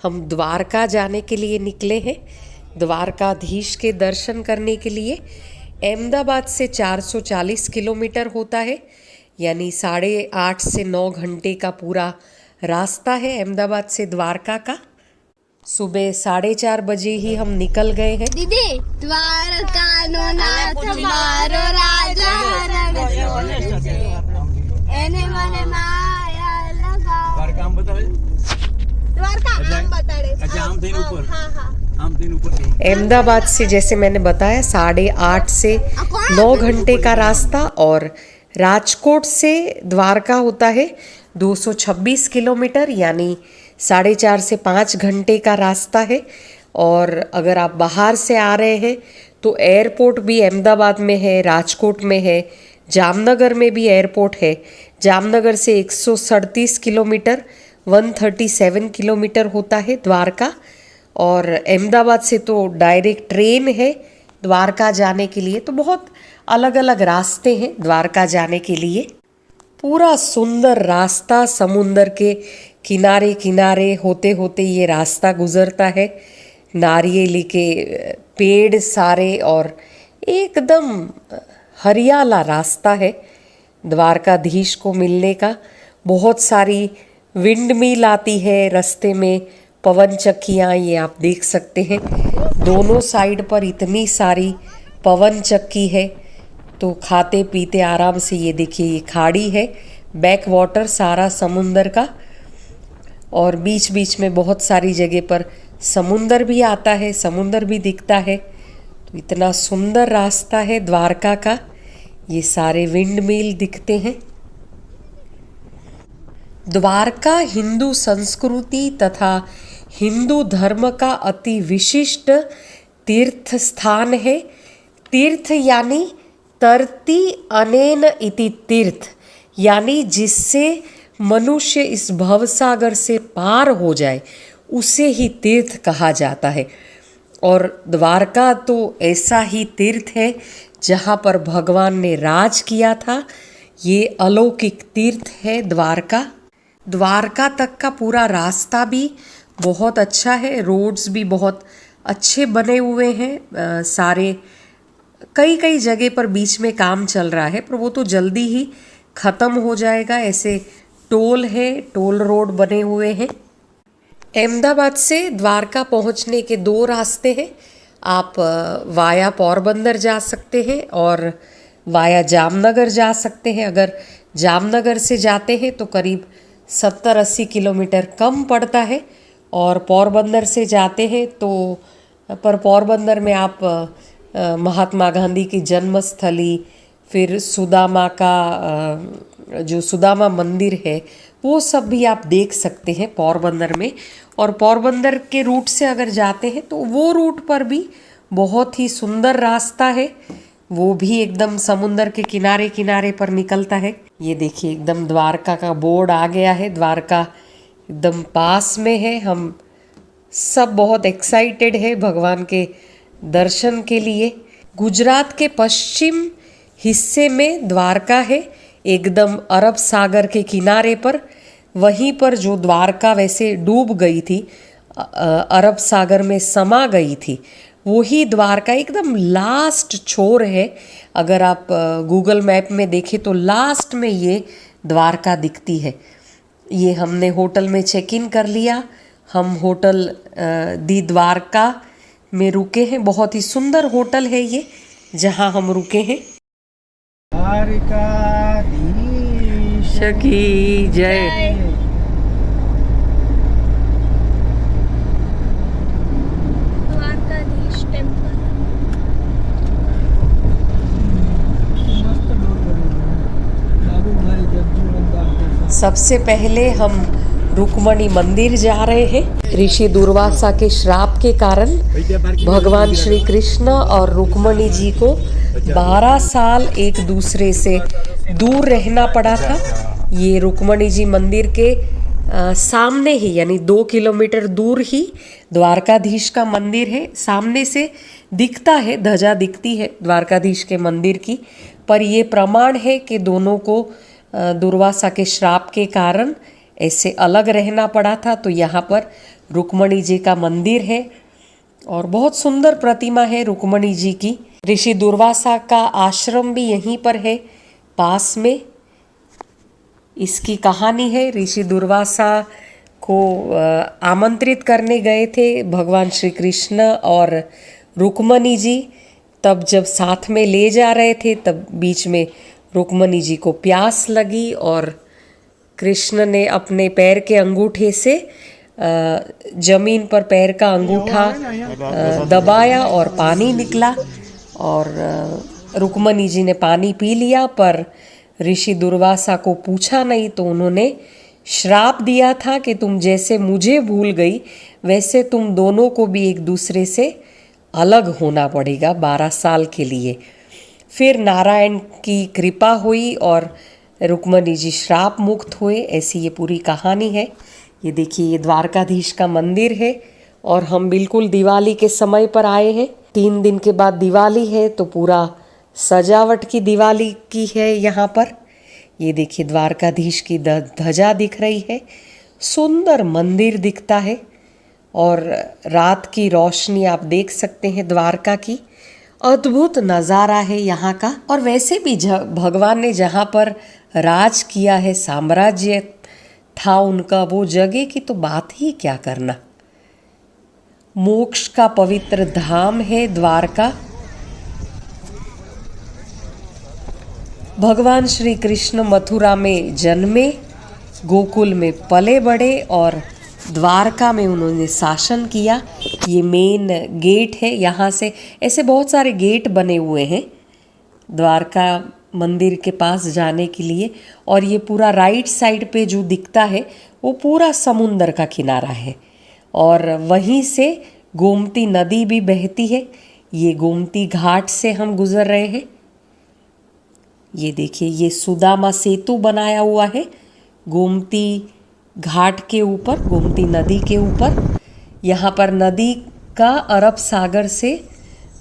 हम द्वारका जाने के लिए निकले हैं। द्वारकाधीश के दर्शन करने के लिए अहमदाबाद से 440 किलोमीटर होता है, यानी 8.5 से 9 घंटे का पूरा रास्ता है अहमदाबाद से द्वारका का। सुबह 4:30 बजे ही हम निकल गए हैं। दीदी, द्वारका नो नाथ मारो राजा एने मने माया लगा। द्वारका हम बता रहे। अच्छा, हम तीन ऊपर। हम तीन ऊपर। अहमदाबाद से जैसे मैंने बताया 8.5 से 9 घंटे का रास्ता, और राजकोट से द्वारका होता है 226 किलोमीटर, यानी 4.5 से 5 घंटे का रास्ता है। और अगर आप बाहर से आ रहे हैं तो एयरपोर्ट भी अहमदाबाद में है, राजकोट में है, जामनगर में भी एयरपोर्ट है। जामनगर से 137 किलोमीटर 137 किलोमीटर होता है द्वारका, और अहमदाबाद से तो डायरेक्ट ट्रेन है द्वारका जाने के लिए। तो बहुत अलग अलग रास्ते हैं द्वारका जाने के लिए। पूरा सुंदर रास्ता समुंदर के किनारे किनारे होते होते ये रास्ता गुजरता है। नारियल के पेड़ सारे, और एकदम हरियाला रास्ता है द्वारकाधीश को मिलने का। बहुत सारी विंड मिल आती है रास्ते में, पवन चक्कियाँ, ये आप देख सकते हैं दोनों साइड पर इतनी सारी पवन चक्की है। तो खाते पीते आराम से, ये देखिए ये खाड़ी है, बैक वाटर सारा समुंदर का, और बीच बीच में बहुत सारी जगह पर समुंदर भी आता है, समुंदर भी दिखता है। तो इतना सुंदर रास्ता है द्वारका का। ये सारे विंड मिल दिखते हैं। द्वारका हिंदू संस्कृति तथा हिंदू धर्म का अति विशिष्ट तीर्थ स्थान है। तीर्थ यानी तरती अनेन इति तीर्थ, यानी जिससे मनुष्य इस भवसागर से पार हो जाए उसे ही तीर्थ कहा जाता है। और द्वारका तो ऐसा ही तीर्थ है जहाँ पर भगवान ने राज किया था। ये अलौकिक तीर्थ है द्वारका। द्वारका तक का पूरा रास्ता भी बहुत अच्छा है, रोड्स भी बहुत अच्छे बने हुए हैं। सारे कई कई जगह पर बीच में काम चल रहा है, पर वो तो जल्दी ही ख़त्म हो जाएगा। ऐसे टोल है, टोल रोड बने हुए हैं। अहमदाबाद से द्वारका पहुंचने के 2 रास्ते हैं। आप वाया पोरबंदर जा सकते हैं और वाया जामनगर जा सकते हैं। अगर जामनगर से जाते हैं तो करीब 70-80 किलोमीटर कम पड़ता है, और पोरबंदर से जाते हैं तो पर पोरबंदर में आप महात्मा गांधी की जन्मस्थली, फिर सुदामा का जो सुदामा मंदिर है, वो सब भी आप देख सकते हैं पोरबंदर में। और पोरबंदर के रूट से अगर जाते हैं तो वो रूट पर भी बहुत ही सुंदर रास्ता है, वो भी एकदम समुंदर के किनारे किनारे पर निकलता है। ये देखिए एकदम द्वारका का बोर्ड आ गया है, द्वारका एकदम पास में है। हम सब बहुत एक्साइटेड है भगवान के दर्शन के लिए। गुजरात के पश्चिम हिस्से में द्वारका है, एकदम अरब सागर के किनारे पर। वहीं पर जो द्वारका वैसे डूब गई थी, अरब सागर में समा गई थी, वही द्वारका एकदम लास्ट छोर है। अगर आप गूगल मैप में देखें तो लास्ट में ये द्वारका दिखती है। ये हमने होटल में चेक इन कर लिया। हम होटल दी द्वारका में रुके हैं। बहुत ही सुंदर होटल है ये जहाँ हम रुके हैं। द्वारकाधीश की जय। द्वारकाधीश टेम्पल। सबसे पहले हम रुक्मणी मंदिर जा रहे हैं। ऋषि दुर्वासा के श्राप के कारण भगवान श्री कृष्ण और रुक्मणी जी को 12 साल एक दूसरे से दूर रहना पड़ा था। ये रुक्मणी जी मंदिर के सामने ही, यानी 2 किलोमीटर दूर ही द्वारकाधीश का मंदिर है। सामने से दिखता है, ध्वजा दिखती है द्वारकाधीश के मंदिर की, पर ये प्रमाण है कि दोनों को दुर्वासा के श्राप के कारण ऐसे अलग रहना पड़ा था। तो यहाँ पर रुक्मणी जी का मंदिर है और बहुत सुंदर प्रतिमा है रुक्मणी जी की। ऋषि दुर्वासा का आश्रम भी यहीं पर है पास में। इसकी कहानी है, ऋषि दुर्वासा को आमंत्रित करने गए थे भगवान श्री कृष्ण और रुक्मणी जी। तब जब साथ में ले जा रहे थे तब बीच में रुक्मणी जी को प्यास लगी और कृष्ण ने अपने पैर के अंगूठे से जमीन पर पैर का अंगूठा दबाया और पानी निकला और रुक्मणी जी ने पानी पी लिया। पर ऋषि दुर्वासा को पूछा नहीं तो उन्होंने श्राप दिया था कि तुम जैसे मुझे भूल गई वैसे तुम दोनों को भी एक दूसरे से अलग होना पड़ेगा 12 साल के लिए। फिर नारायण की कृपा हुई और रुक्मणी जी श्राप मुक्त हुए। ऐसी ये पूरी कहानी है। ये देखिए, ये द्वारकाधीश का मंदिर है और हम बिल्कुल दिवाली के समय पर आए हैं। 3 दिन के बाद दिवाली है तो पूरा सजावट की दिवाली की है यहाँ पर। ये देखिए, द्वारकाधीश की ध्वजा दिख रही है, सुंदर मंदिर दिखता है और रात की रोशनी आप देख सकते हैं द्वारका की। अद्भुत नज़ारा है यहाँ का। और वैसे भी भगवान ने जहाँ पर राज किया है, साम्राज्य था उनका, वो जगह की तो बात ही क्या करना। मोक्ष का पवित्र धाम है द्वारका। भगवान श्री कृष्ण मथुरा में जन्मे, गोकुल में पले बड़े और द्वारका में उन्होंने शासन किया। ये मेन गेट है। यहाँ से ऐसे बहुत सारे गेट बने हुए हैं द्वारका मंदिर के पास जाने के लिए। और ये पूरा राइट साइड पे जो दिखता है वो पूरा समुंदर का किनारा है और वहीं से गोमती नदी भी बहती है। ये गोमती घाट से हम गुजर रहे हैं। ये देखिए, ये सुदामा सेतु बनाया हुआ है गोमती घाट के ऊपर, गोमती नदी के ऊपर। यहाँ पर नदी का अरब सागर से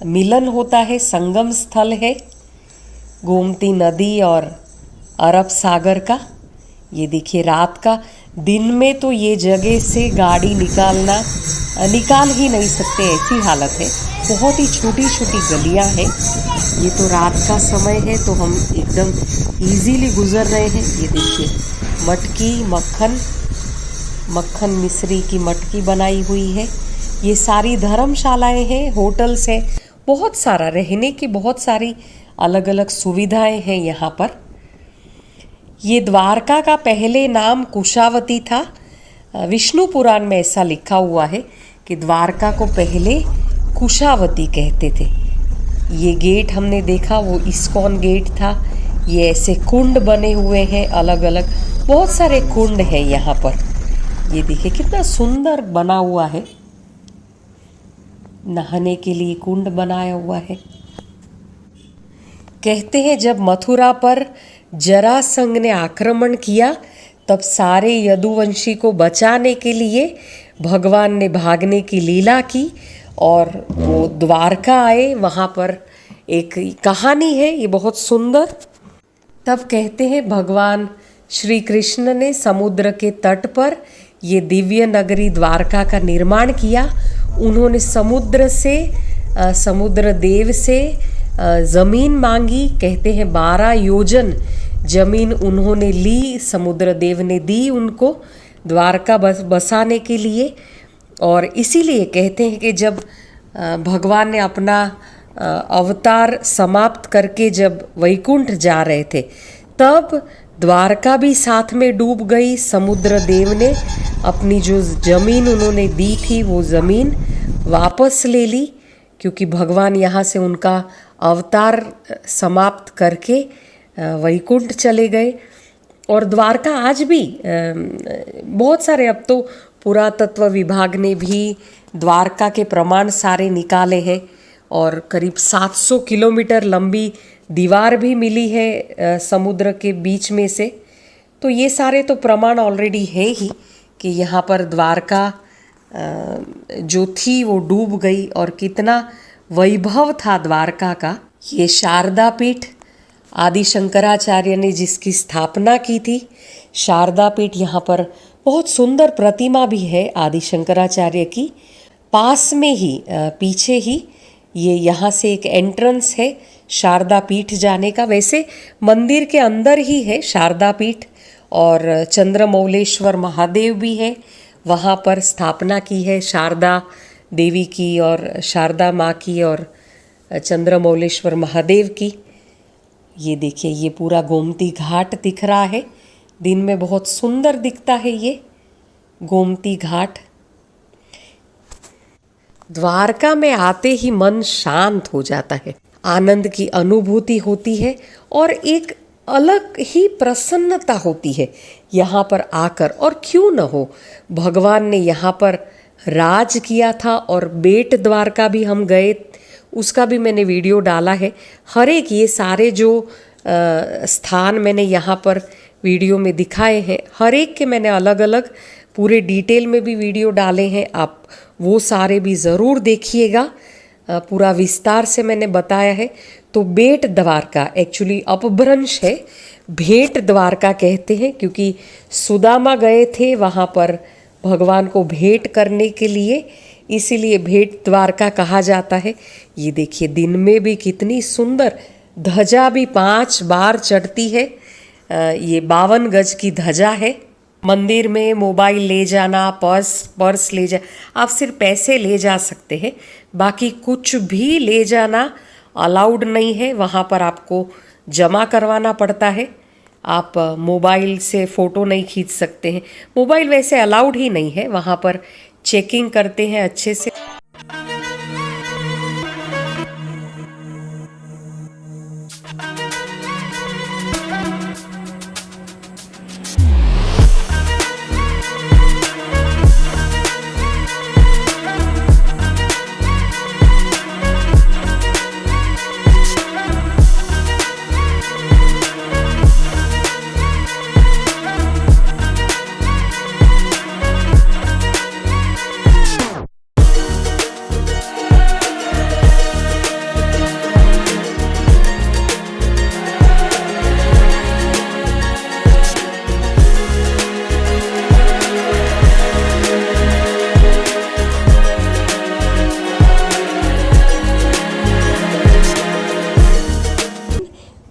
मिलन होता है, संगम स्थल है गोमती नदी और अरब सागर का। ये देखिए, रात का, दिन में तो ये जगह से गाड़ी निकाल ही नहीं सकते, ऐसी हालत है। बहुत ही छोटी छोटी गलियां हैं। ये तो रात का समय है तो हम एकदम इजीली गुजर रहे हैं। ये देखिए, मटकी मक्खन मिश्री की मटकी बनाई हुई है। ये सारी धर्मशालाएं हैं, होटल्स हैं, बहुत सारा रहने की बहुत सारी अलग अलग सुविधाएं हैं यहाँ पर। ये द्वारका का पहले नाम कुशावती था। विष्णु पुराण में ऐसा लिखा हुआ है कि द्वारका को पहले कुशावती कहते थे। ये गेट हमने देखा, वो इस्कॉन गेट था। ये ऐसे कुंड बने हुए हैं, अलग अलग बहुत सारे कुंड हैं यहाँ पर। ये देखिए, कितना सुंदर बना हुआ है। नहाने के लिए कुंड बनाया हुआ है। कहते हैं जब मथुरा पर जरासंध ने आक्रमण किया तब सारे यदुवंशी को बचाने के लिए भगवान ने भागने की लीला की और वो द्वारका आए। वहाँ पर एक कहानी है, ये बहुत सुंदर। तब कहते हैं भगवान श्री कृष्ण ने समुद्र के तट पर ये दिव्य नगरी द्वारका का निर्माण किया। उन्होंने समुद्र देव से ज़मीन मांगी। कहते हैं 12 योजन ज़मीन उन्होंने ली, समुद्र देव ने दी उनको द्वारका बसाने के लिए। और इसीलिए कहते हैं कि जब भगवान ने अपना अवतार समाप्त करके जब वैकुंठ जा रहे थे तब द्वारका भी साथ में डूब गई। समुद्र देव ने अपनी जो ज़मीन उन्होंने दी थी वो ज़मीन वापस ले ली, क्योंकि भगवान यहाँ से उनका अवतार समाप्त करके वैकुंठ चले गए। और द्वारका आज भी बहुत सारे, अब तो पुरातत्व विभाग ने भी द्वारका के प्रमाण सारे निकाले हैं और करीब 700 किलोमीटर लंबी दीवार भी मिली है समुद्र के बीच में से। तो ये सारे तो प्रमाण ऑलरेडी है ही कि यहाँ पर द्वारका जो थी वो डूब गई और कितना वैभव था द्वारका का। ये शारदा पीठ आदि शंकराचार्य ने जिसकी स्थापना की थी, शारदा पीठ, यहाँ पर बहुत सुंदर प्रतिमा भी है आदि शंकराचार्य की। पास में ही पीछे ही ये यहाँ से एक एंट्रेंस है शारदा पीठ जाने का। वैसे मंदिर के अंदर ही है शारदा पीठ, और चंद्रमौलेश्वर महादेव भी है, वहाँ पर स्थापना की है शारदा देवी की और शारदा माँ की और चंद्रमौलेश्वर महादेव की। ये देखिए, ये पूरा गोमती घाट दिख रहा है, दिन में बहुत सुंदर दिखता है ये गोमती घाट। द्वारका में आते ही मन शांत हो जाता है, आनंद की अनुभूति होती है और एक अलग ही प्रसन्नता होती है यहाँ पर आकर। और क्यों न हो, भगवान ने यहाँ पर राज किया था और बेट द्वारका भी हम गए, उसका भी मैंने वीडियो डाला है। हर एक ये सारे जो स्थान मैंने यहाँ पर वीडियो में दिखाए हैं, हर एक के मैंने अलग अलग पूरे डिटेल में भी वीडियो डाले हैं, आप वो सारे भी ज़रूर देखिएगा। पूरा विस्तार से मैंने बताया है। तो बेट द्वारका एक्चुअली अपभ्रंश है, भेंट द्वारका कहते हैं, क्योंकि सुदामा गए थे वहाँ पर भगवान को भेंट करने के लिए, इसीलिए भेंट द्वारका कहा जाता है। ये देखिए, दिन में भी कितनी सुंदर ध्वजा भी 5 बार चढ़ती है। ये 52 गज की ध्वजा है। मंदिर में मोबाइल ले जाना, पर्स ले जा, आप सिर्फ पैसे ले जा सकते हैं, बाकी कुछ भी ले जाना अलाउड नहीं है। वहाँ पर आपको जमा करवाना पड़ता है। आप मोबाइल से फ़ोटो नहीं खींच सकते हैं, मोबाइल वैसे अलाउड ही नहीं है, वहाँ पर चेकिंग करते हैं अच्छे से।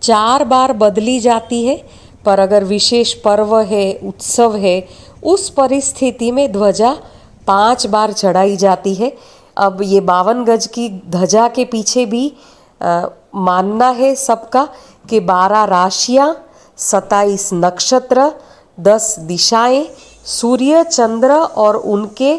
चार बार बदली जाती है, पर अगर विशेष पर्व है, उत्सव है, उस परिस्थिति में ध्वजा 5 बार चढ़ाई जाती है। अब ये 52 गज की ध्वजा के पीछे भी मानना है सबका कि 12 राशियाँ, 27 नक्षत्र, 10 दिशाएं, सूर्य, चंद्र और उनके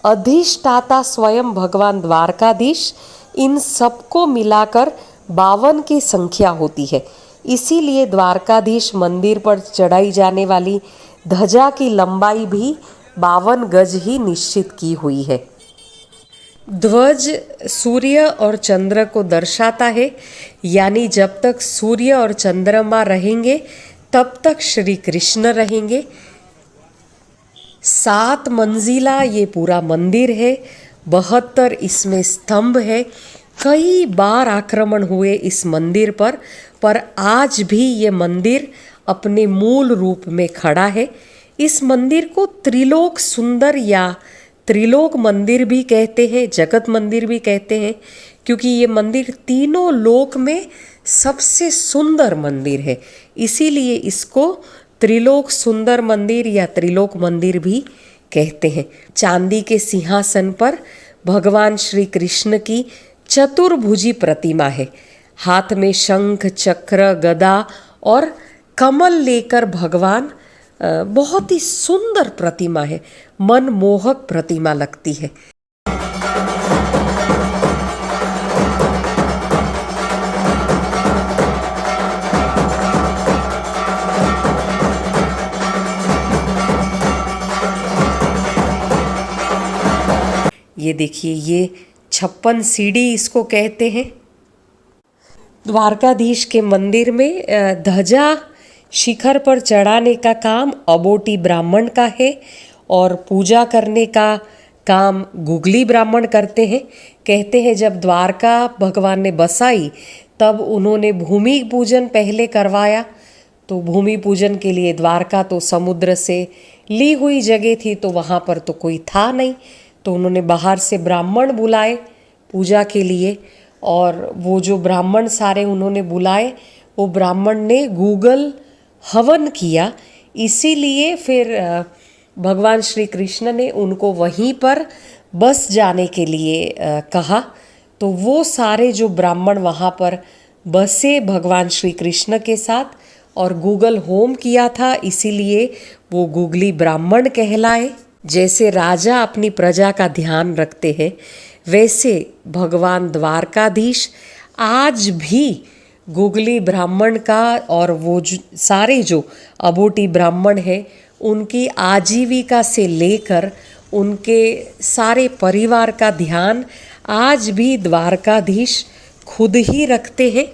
अधिष्ठाता स्वयं भगवान द्वारकाधीश, इन सबको मिलाकर 52 की संख्या होती है। इसीलिए द्वारकाधीश मंदिर पर चढ़ाई जाने वाली ध्वजा की लंबाई भी 52 गज ही निश्चित की हुई है। ध्वज सूर्य और चंद्र को दर्शाता है, यानी जब तक सूर्य और चंद्रमा रहेंगे तब तक श्री कृष्ण रहेंगे। 7 मंजिला ये पूरा मंदिर है, 72 इसमें स्तंभ है। कई बार आक्रमण हुए इस मंदिर पर आज भी ये मंदिर अपने मूल रूप में खड़ा है। इस मंदिर को त्रिलोक सुंदर या त्रिलोक मंदिर भी कहते हैं, जगत मंदिर भी कहते हैं, क्योंकि ये मंदिर तीनों लोक में सबसे सुंदर मंदिर है। इसीलिए इसको त्रिलोक सुंदर मंदिर या त्रिलोक मंदिर भी कहते हैं। चांदी के सिंहासन पर भगवान श्री कृष्ण की चतुर्भुजी प्रतिमा है। हाथ में शंख, चक्र, गदा और कमल लेकर भगवान, बहुत ही सुंदर प्रतिमा है, मनमोहक प्रतिमा लगती है। ये देखिए, ये 56 सीढ़ी इसको कहते हैं। द्वारकाधीश के मंदिर में ध्वजा शिखर पर चढ़ाने का काम अबोटी ब्राह्मण का है और पूजा करने का काम गुगली ब्राह्मण करते हैं। कहते हैं जब द्वारका भगवान ने बसाई तब उन्होंने भूमि पूजन पहले करवाया, तो भूमि पूजन के लिए द्वारका तो समुद्र से ली हुई जगह थी, तो वहाँ पर तो कोई था नहीं। तो उन्होंने बाहर से ब्राह्मण बुलाए पूजा के लिए, और वो जो ब्राह्मण सारे उन्होंने बुलाए, वो ब्राह्मण ने गूगल हवन किया। इसीलिए फिर भगवान श्री कृष्ण ने उनको वहीं पर बस जाने के लिए कहा। तो वो सारे जो ब्राह्मण वहाँ पर बसे भगवान श्री कृष्ण के साथ और गूगल होम किया था, इसीलिए वो गूगली ब्राह्मण कहलाए। जैसे राजा अपनी प्रजा का ध्यान रखते हैं, वैसे भगवान द्वारकाधीश आज भी गूगली ब्राह्मण का और वो सारे जो अबोटी ब्राह्मण हैं उनकी आजीविका से लेकर उनके सारे परिवार का ध्यान आज भी द्वारकाधीश खुद ही रखते हैं।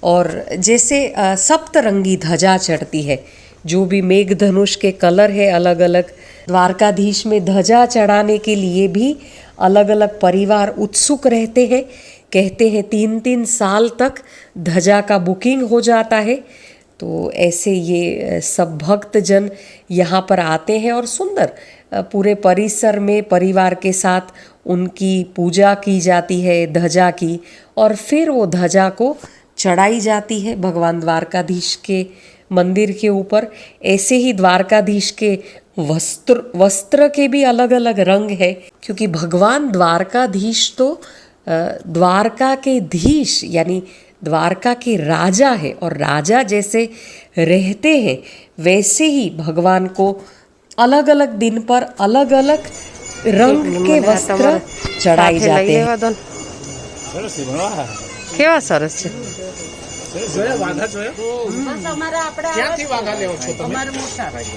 और जैसे सप्तरंगी ध्वजा चढ़ती है, जो भी मेघधनुष के कलर है अलग अलग, द्वारकाधीश में ध्वजा चढ़ाने के लिए भी अलग अलग परिवार उत्सुक रहते हैं। कहते हैं 3-3 साल तक ध्वजा का बुकिंग हो जाता है। तो ऐसे ये सब भक्तजन यहाँ पर आते हैं और सुंदर पूरे परिसर में परिवार के साथ उनकी पूजा की जाती है ध्वजा की, और फिर वो ध्वजा को चढ़ाई जाती है भगवान द्वारकाधीश के मंदिर के ऊपर। ऐसे ही द्वारकाधीश के वस्त्र के भी अलग अलग रंग है, क्योंकि भगवान द्वारकाधीश तो द्वारका के धीश यानी द्वारका के राजा है, और राजा जैसे रहते हैं वैसे ही भगवान को अलग अलग दिन पर अलग अलग रंग के वस्त्र चढ़ाई जाते हैं। કેવા સરસ છે।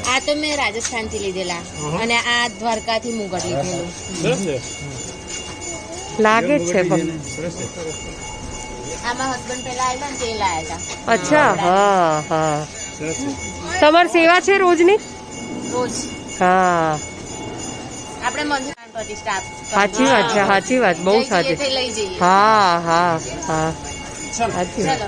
આ તો મેં રાજસ્થાન થી લીધેલા અને આ દ્વારકા થી મુગટ લીધેલું લાગે છે। આમાં હસબન્ડ પેલા આવેલા ને તે લાયા હતા। અચ્છા, હા હા। તમારી સેવા છે રોજની? રોજ હા, આપણે મંદિર પ્રતિષ્ઠા સાચી વાત છે, સાચી વાત, બહુ સાચી। લઈ જઈએ। હા હા હા, સાચી વાત। ચલો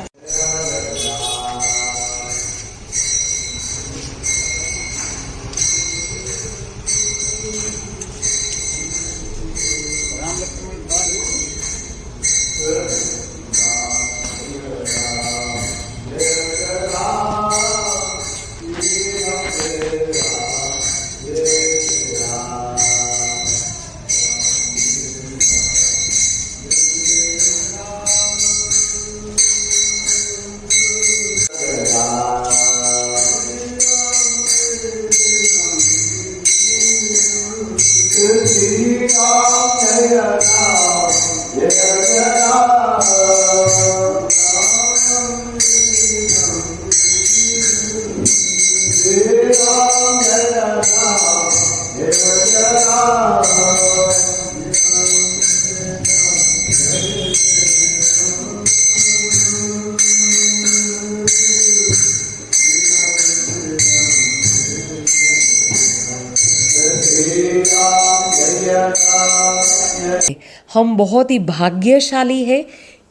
हम बहुत ही भाग्यशाली है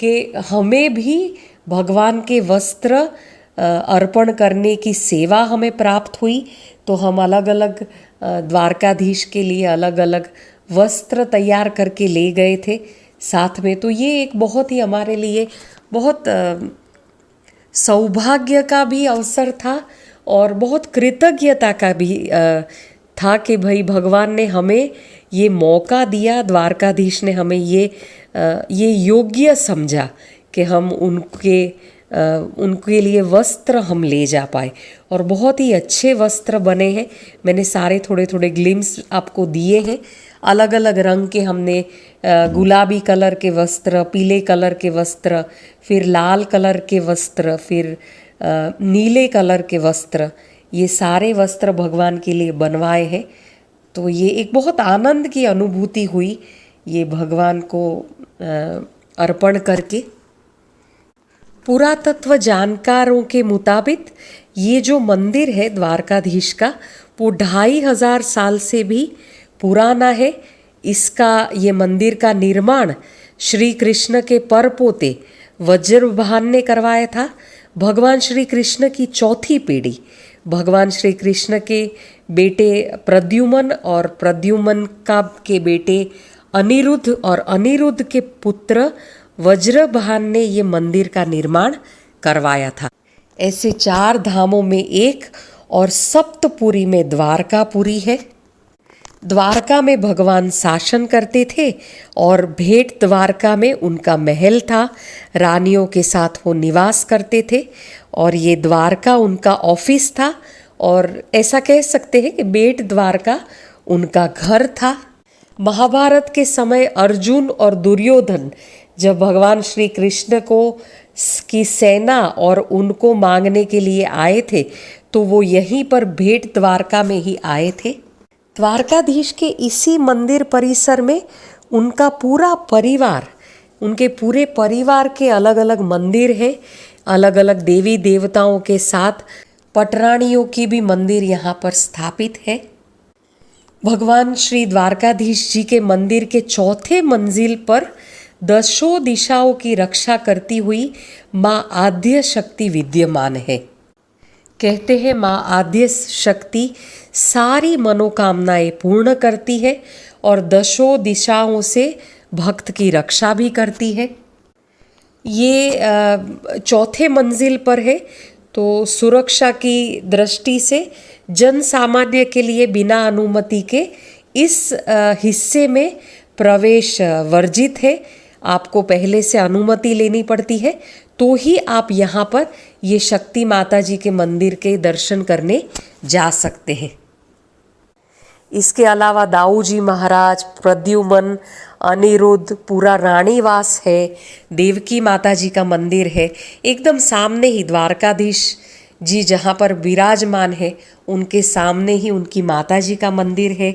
कि हमें भी भगवान के वस्त्र अर्पण करने की सेवा हमें प्राप्त हुई। तो हम अलग अलग द्वारकाधीश के लिए अलग अलग वस्त्र तैयार करके ले गए थे साथ में। तो ये एक बहुत ही हमारे लिए बहुत सौभाग्य का भी अवसर था और बहुत कृतज्ञता का भी था कि भाई भगवान ने हमें ये मौका दिया, द्वारकाधीश ने हमें ये योग्य समझा कि हम उनके लिए वस्त्र हम ले जा पाए। और बहुत ही अच्छे वस्त्र बने हैं। मैंने सारे थोड़े थोड़े ग्लिम्स आपको दिए हैं। अलग अलग रंग के हमने गुलाबी कलर के वस्त्र, पीले कलर के वस्त्र, फिर लाल कलर के वस्त्र, फिर नीले कलर के वस्त्र, ये सारे वस्त्र भगवान के लिए बनवाए हैं। तो ये एक बहुत आनंद की अनुभूति हुई ये भगवान को अर्पण करके। पुरातत्व जानकारों के मुताबिक ये जो मंदिर है द्वारकाधीश का, वो 2500 साल से भी पुराना है। इसका ये मंदिर का निर्माण श्री कृष्ण के परपोते वज्रभान ने करवाया था। भगवान श्री कृष्ण की चौथी पीढ़ी, भगवान श्री कृष्ण के बेटे प्रद्युम्न और प्रद्युम्न के बेटे अनिरुद्ध और अनिरुद्ध के पुत्र वज्रभान ने ये मंदिर का निर्माण करवाया था। ऐसे 4 धामों में एक और सप्तपुरी में द्वारकापुरी है। द्वारका में भगवान शासन करते थे और भेंट द्वारका में उनका महल था, रानियों के साथ वो निवास करते थे और ये द्वारका उनका ऑफिस था और ऐसा कह सकते हैं कि भेंट द्वारका उनका घर था। महाभारत के समय अर्जुन और दुर्योधन जब भगवान श्री कृष्ण की सेना और उनको मांगने के लिए आए थे तो वो यहीं पर भेंट द्वारका में ही आए थे। द्वारकाधीश के इसी मंदिर परिसर में उनका पूरा परिवार, उनके पूरे परिवार के अलग अलग मंदिर हैं, अलग अलग देवी देवताओं के साथ पटरानियों की भी मंदिर यहाँ पर स्थापित है। भगवान श्री द्वारकाधीश जी के मंदिर के चौथे मंजिल पर 10 दिशाओं की रक्षा करती हुई माँ आद्य शक्ति विद्यमान है। कहते हैं माँ आद्य शक्ति सारी मनोकामनाएं पूर्ण करती है और 10 दिशाओं से भक्त की रक्षा भी करती है। ये चौथे मंजिल पर है तो सुरक्षा की दृष्टि से जन सामान्य के लिए बिना अनुमति के इस हिस्से में प्रवेश वर्जित है। आपको पहले से अनुमति लेनी पड़ती है तो ही आप यहाँ पर ये शक्ति माता जी के मंदिर के दर्शन करने जा सकते हैं। इसके अलावा दाऊ जी महाराज, प्रद्युम्न, अनिरुद्ध, पूरा रानीवास है, देवकी माता जी का मंदिर है। एकदम सामने ही द्वारकाधीश जी जहाँ पर विराजमान है उनके सामने ही उनकी माता जी का मंदिर है।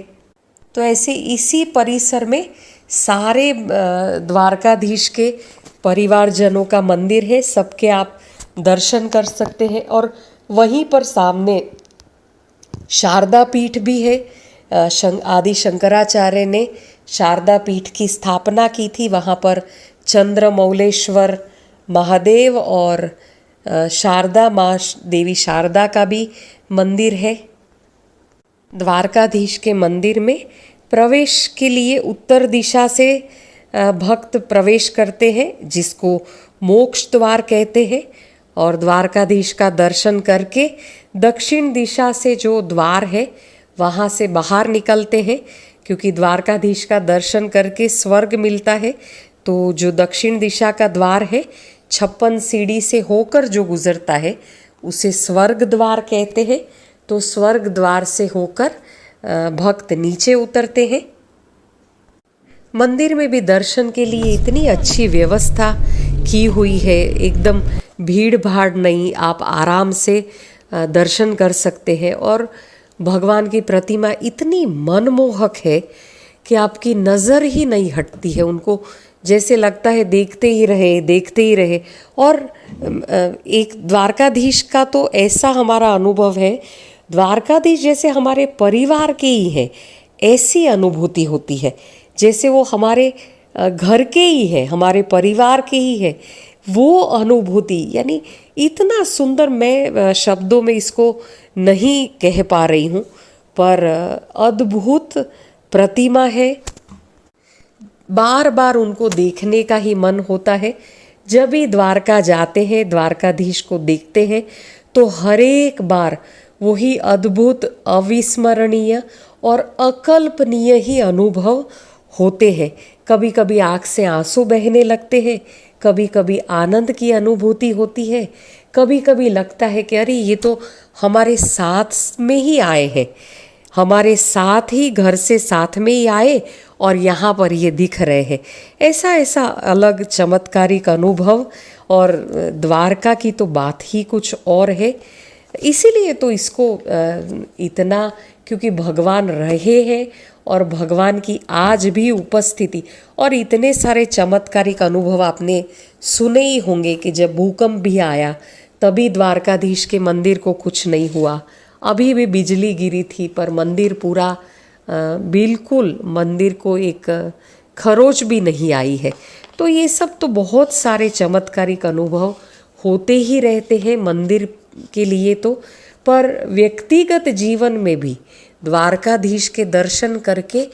तो ऐसे इसी परिसर में सारे द्वारकाधीश के परिवारजनों का मंदिर है, सबके आप दर्शन कर सकते हैं। और वहीं पर सामने शारदा पीठ भी है। आदि शंकराचार्य ने शारदा पीठ की स्थापना की थी। वहाँ पर चंद्रमौलेश्वर महादेव और शारदा माँ देवी शारदा का भी मंदिर है। द्वारकाधीश के मंदिर में प्रवेश के लिए उत्तर दिशा से भक्त प्रवेश करते हैं जिसको मोक्ष द्वार कहते हैं और द्वारकाधीश का दर्शन करके दक्षिण दिशा से जो द्वार है वहाँ से बाहर निकलते हैं, क्योंकि द्वारकाधीश का दर्शन करके स्वर्ग मिलता है। तो जो दक्षिण दिशा का द्वार है 56 सीढ़ी से होकर जो गुजरता है उसे स्वर्ग द्वार कहते हैं। तो स्वर्ग द्वार से होकर भक्त नीचे उतरते हैं। मंदिर में भी दर्शन के लिए इतनी अच्छी व्यवस्था की हुई है, एकदम भीड़ भाड़ नहीं, आप आराम से दर्शन कर सकते हैं। और भगवान की प्रतिमा इतनी मनमोहक है कि आपकी नज़र ही नहीं हटती है, उनको जैसे लगता है देखते ही रहे। और एक द्वारकाधीश का तो ऐसा हमारा अनुभव है, द्वारकाधीश जैसे हमारे परिवार के ही हैं, ऐसी अनुभूति होती है जैसे वो हमारे घर के ही है, हमारे परिवार के ही है। वो अनुभूति यानी इतना सुंदर, मैं शब्दों में इसको नहीं कह पा रही हूँ, पर अद्भुत प्रतिमा है। बार बार उनको देखने का ही मन होता है। जब भी द्वारका जाते हैं, द्वारकाधीश को देखते हैं तो हर एक बार वही अद्भुत, अविस्मरणीय और अकल्पनीय ही अनुभव होते हैं। कभी कभी आँख से आंसू बहने लगते हैं, कभी कभी आनंद की अनुभूति होती है, कभी कभी लगता है कि अरे ये तो हमारे साथ में ही आए हैं, हमारे साथ ही घर से साथ में ही आए और यहाँ पर ये दिख रहे हैं। ऐसा अलग चमत्कारिक अनुभव। और द्वारका की तो बात ही कुछ और है। इसीलिए तो इसको इतना, क्योंकि भगवान रहे हैं और भगवान की आज भी उपस्थिति, और इतने सारे चमत्कारिक अनुभव आपने सुने ही होंगे कि जब भूकंप भी आया तभी द्वारकाधीश के मंदिर को कुछ नहीं हुआ, अभी भी बिजली गिरी थी पर मंदिर पूरा बिल्कुल, मंदिर को एक खरोच भी नहीं आई है। तो ये सब तो बहुत सारे चमत्कारिक अनुभव होते ही रहते हैं मंदिर के लिए तो, पर व्यक्तिगत जीवन में भी द्वारकाधीश के दर्शन करके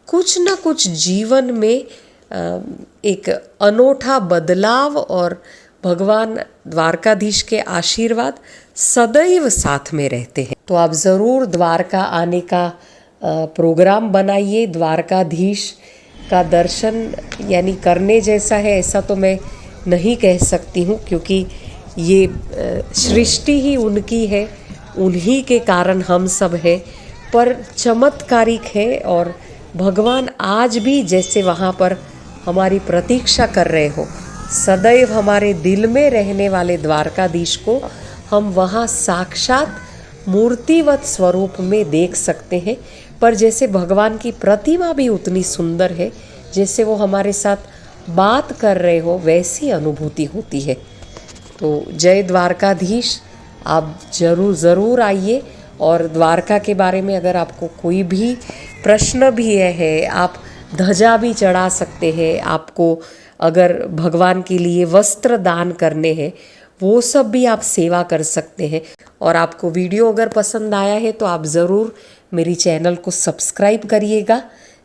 कुछ न कुछ जीवन में एक अनोखा बदलाव और भगवान द्वारकाधीश के आशीर्वाद सदैव साथ में रहते हैं। तो आप ज़रूर द्वारका आने का प्रोग्राम बनाइए। द्वारकाधीश का दर्शन यानी करने जैसा है ऐसा तो मैं नहीं कह सकती हूँ, क्योंकि ये सृष्टि ही उनकी है, उन्हीं के कारण हम सब है, पर चमत्कारिक है। और भगवान आज भी जैसे वहाँ पर हमारी प्रतीक्षा कर रहे हो, सदैव हमारे दिल में रहने वाले द्वारकाधीश को हम वहाँ साक्षात मूर्तिवत स्वरूप में देख सकते हैं। पर जैसे भगवान की प्रतिमा भी उतनी सुंदर है, जैसे वो हमारे साथ बात कर रहे हो, वैसी अनुभूति होती है। तो जय द्वारकाधीश, आप ज़रूर आइए। और द्वारका के बारे में अगर आपको कोई भी प्रश्न भी है, आप ध्वजा भी चढ़ा सकते हैं। आपको अगर भगवान के लिए वस्त्र दान करने हैं, वो सब भी आप सेवा कर सकते हैं। और आपको वीडियो अगर पसंद आया है तो आप ज़रूर मेरी चैनल को सब्सक्राइब करिएगा।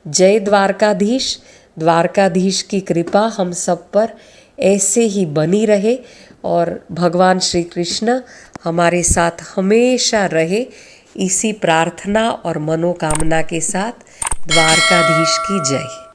जय द्वारकाधीश। द्वारकाधीश की कृपा हम सब पर ऐसे ही बनी रहे और भगवान श्री कृष्ण हमारे साथ हमेशा रहे, इसी प्रार्थना और मनोकामना के साथ द्वारकाधीश की जय।